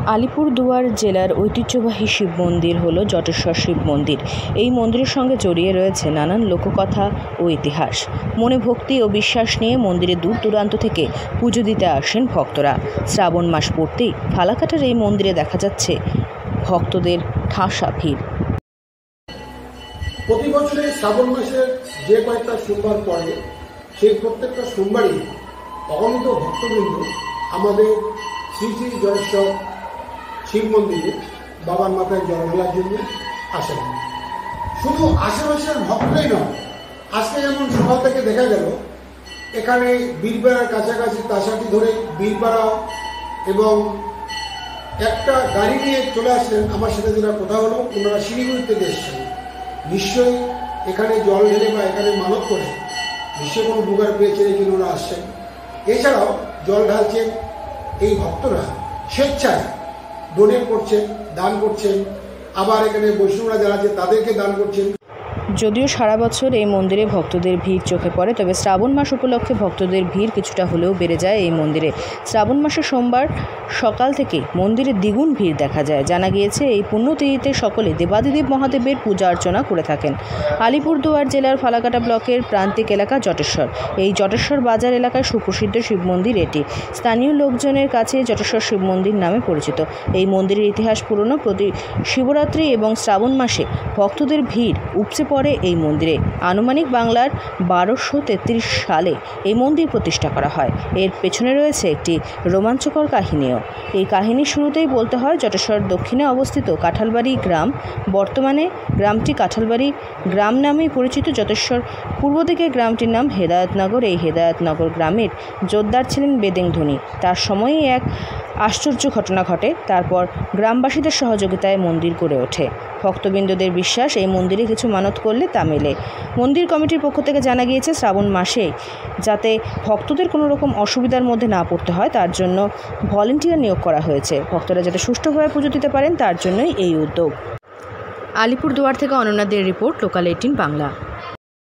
আলিপুরদুয়ার জেলার ঐতিহ্যবাহী শিব মন্দির হল জটেশ্বর শিব মন্দির। এই মন্দিরের সঙ্গে জড়িয়ে রয়েছে নানান লোককথা ও ইতিহাস। মনে ভক্তি ও বিশ্বাস নিয়ে মন্দিরে দূর দূরান্ত থেকে পুজো দিতে আসেন ভক্তরা। শ্রাবণ মাস পড়তেই ফালাকাটার এই মন্দিরে দেখা যাচ্ছে ভক্তদের ঠাসা ভিড়। প্রতি বছরে শ্রাবণ মাসের যে কয়েকটা সোমবার পরে সেই প্রত্যেকটা সোমবারই অগণিত ভক্তবৃন্দ আমাদের শ্রী শ্রী জটেশ্বর শিব মন্দিরে বাবার মাথায় জল ঢালার জন্য আসেন। শুধু আশেপাশের ভক্তই নয়, আজকে যেমন সকাল থেকে দেখা গেল এখানে বীরপাড়ার কাছাকাছি তাসাটি ধরে বীরপাড়া এবং একটা গাড়ি নিয়ে চলে আসলেন। আমার সাথে যেটা কথা হলো, ওনারা শিলিগুড়ি থেকে এসছেন। নিশ্চয়ই এখানে জল ঢেলে বা এখানে মানত করে নিশ্চয়ই কোনো বুগার পেয়েছে কিনে ওরা আসছেন। এছাড়াও জল ঢালছেন এই ভক্তরা, স্বেচ্ছায় ডোনেট করছেন, দান করছেন, আবার এখানে বৈষ্ণবরা যারা আছে তাদেরকে দান করছেন। যদিও সারা বছর এই মন্দিরে ভক্তদের ভিড় চোখে পড়ে, তবে শ্রাবণ মাস উপলক্ষে ভক্তদের ভিড় কিছুটা হলেও বেড়ে যায় এই মন্দিরে। শ্রাবণ মাসে সোমবার সকাল থেকে মন্দিরে দ্বিগুণ ভিড় দেখা যায়। জানা গিয়েছে এই পুণ্যতিথিতে সকলে দেবাদিদেব মহাদেবের পূজা অর্চনা করে থাকেন। আলিপুরদুয়ার জেলার ফালাকাটা ব্লকের প্রান্তিক এলাকা জটেশ্বর। এই জটেশ্বর বাজার এলাকায় সুপ্রসিদ্ধ শিব মন্দির এটি। স্থানীয় লোকজনের কাছে জটেশ্বর শিব মন্দির নামে পরিচিত। এই মন্দিরের ইতিহাস পুরনো। প্রতি শিবরাত্রি এবং শ্রাবণ মাসে ভক্তদের ভিড় উপচে পড়ে এই মন্দিরে। আনুমানিক বাংলার 1233 সালে এই মন্দির প্রতিষ্ঠা করা হয়। এর পেছনে রয়েছে একটি রোমাঞ্চকর কাহিনীও। এই কাহিনীর শুরুতেই বলতে হয় জটেশ্বর দক্ষিণে অবস্থিত কাঁঠালবাড়ি গ্রাম। বর্তমানে গ্রামটি কাঁঠালবাড়ি গ্রাম নামেই পরিচিত। জটেশ্বর পূর্ব দিকে গ্রামটির নাম হেদায়তনগর। এই হেদায়তনগর গ্রামের জোরদার ছিলেন বেদেং ধনী। তার সময়েই এক আশ্চর্য ঘটনা ঘটে। তারপর গ্রামবাসীদের সহযোগিতায় মন্দির গড়ে ওঠে। ভক্তবৃন্দদের বিশ্বাস, এই মন্দিরে কিছু মানত করলে তা মেলে। মন্দির কমিটির পক্ষ থেকে জানা গিয়েছে শ্রাবণ মাসে যাতে ভক্তদের কোনো রকম অসুবিধার মধ্যে না পড়তে হয় তার জন্য ভলেন্টিয়ার নিয়োগ করা হয়েছে। ভক্তরা যাতে সুষ্ঠুভাবে পুজো দিতে পারেন তার জন্যই এই উদ্যোগ। আলিপুরদুয়ার থেকে অনন্যা দের রিপোর্ট, লোকাল 18 বাংলা।